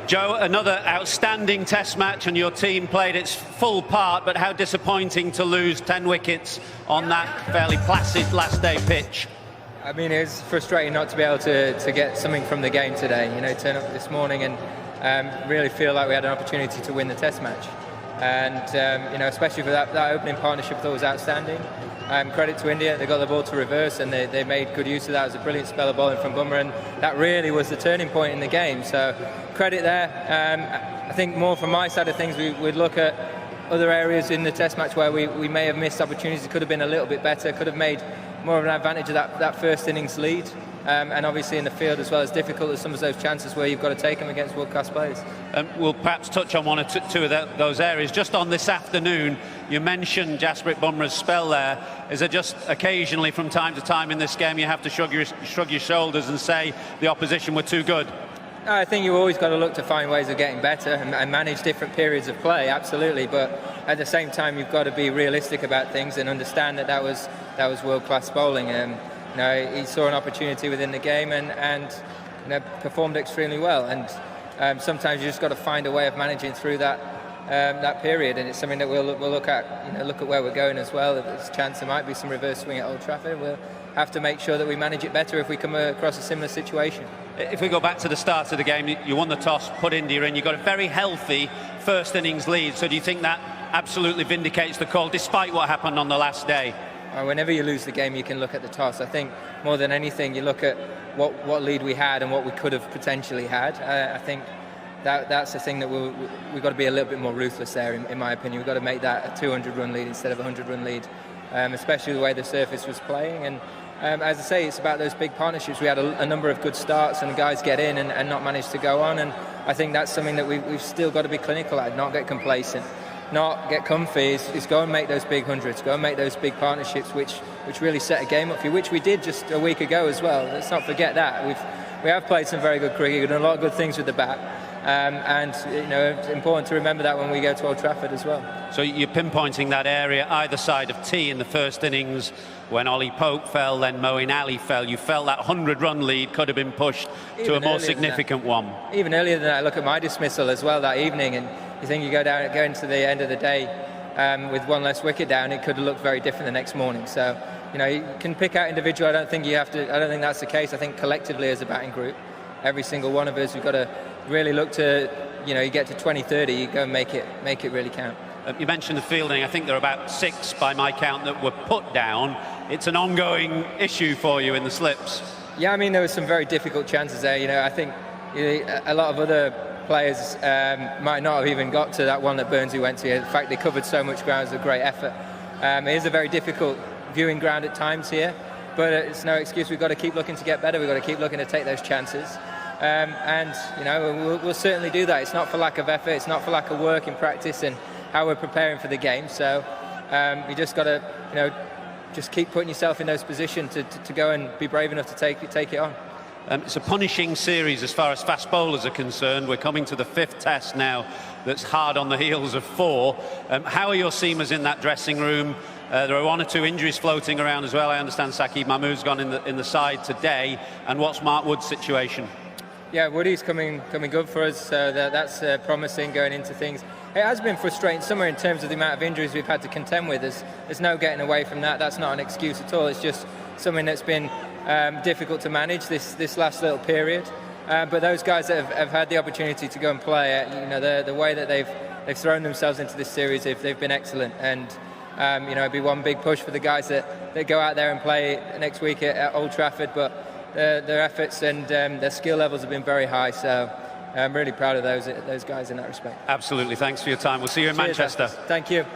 Joe, another outstanding Test match, and your team played its full part, but how disappointing to lose 10 wickets on that fairly placid last day pitch. I mean, it's frustrating not to be able to get something from the game today. You know, turn up this morning and really feel like we had an opportunity to win the Test match. And, you know, especially for that opening partnership, I thought was outstanding. Credit to India, they got the ball to reverse and they made good use of that. It was a brilliant spell of bowling from Bumrah, and that really was the turning point in the game. So credit there. I think more from my side of things, we'd look at other areas in the Test match where we may have missed opportunities. It could have been a little bit better, could have made more of an advantage of that first innings lead. And obviously in the field as well, as difficult as some of those chances where you've got to take them against world-class players. We'll perhaps touch on one or two of those areas. Just on this afternoon, you mentioned Jasprit Bumrah's spell there. Is it just occasionally from time to time in this game you have to shrug your shoulders and say the opposition were too good? I think you've always got to look to find ways of getting better and manage different periods of play, absolutely. But at the same time, you've got to be realistic about things and understand that was world-class bowling. You know, he saw an opportunity within the game and you know, performed extremely well. And sometimes you just got to find a way of managing through that period. And it's something that we'll look at. You know, look at where we're going as well. There's a chance there might be some reverse swing at Old Trafford. We'll have to make sure that we manage it better if we come across a similar situation. If we go back to the start of the game, you won the toss, put India in. You got a very healthy first innings lead. So do you think that absolutely vindicates the call, despite what happened on the last day? Whenever you lose the game, you can look at the toss. I think more than anything, you look at what lead we had and what we could have potentially had. I think that's the thing that we've got to be a little bit more ruthless there, in my opinion. We've got to make that a 200-run lead instead of a 100-run lead, especially the way the surface was playing. And as I say, it's about those big partnerships. We had a number of good starts and the guys get in and not manage to go on. And I think that's something that we've still got to be clinical at, not get complacent. Not get comfy, is go and make those big hundreds, go and make those big partnerships which really set a game up for you, which we did just a week ago as well. Let's not forget that. We have played some very good cricket, we've done a lot of good things with the bat, and you know, it's important to remember that when we go to Old Trafford as well. So you're pinpointing that area either side of T in the first innings when Ollie Pope fell, then Moeen Ali fell. You felt that 100-run lead could have been pushed to a more significant one. Even earlier than that, I look at my dismissal as well that evening, and you think you go into the end of the day with one less wicket down, it could have looked very different the next morning. So, you know, you can pick out individual. I don't think that's the case. I think collectively as a batting group, every single one of us, we've got to really look to, you know, you get to 20-30, you go and make it really count. You mentioned the fielding. I think there are about 6 by my count that were put down. It's an ongoing issue for you in the slips. Yeah, I mean, there were some very difficult chances there. You know, I think a lot of other players might not have even got to that one that Burnsy went to. In fact, they covered so much ground. It was a great effort. It is a very difficult viewing ground at times here, but it's no excuse. We've got to keep looking to get better. We've got to keep looking to take those chances. And, you know, we'll certainly do that. It's not for lack of effort. It's not for lack of work in practice and how we're preparing for the game. So you just got to, you know, just keep putting yourself in those positions to go and be brave enough to take it on. It's a punishing series as far as fast bowlers are concerned. We're coming to the 5th Test now that's hard on the heels of 4. How are your seamers in that dressing room? There are 1 or 2 injuries floating around as well. I understand Saqib Mahmood's gone in the side today. And what's Mark Wood's situation? Yeah, Woody's coming good for us. So that's promising going into things. It has been frustrating somewhere in terms of the amount of injuries we've had to contend with. There's no getting away from that. That's not an excuse at all. It's just something that's been difficult to manage this last little period. But those guys that have had the opportunity to go and play, you know, the way that they've thrown themselves into this series, they've been excellent. And you know, it'd be one big push for the guys that go out there and play next week at Old Trafford. But their efforts and their skill levels have been very high. So I'm really proud of those guys in that respect. Absolutely. Thanks for your time. We'll see you in Manchester. Thank you.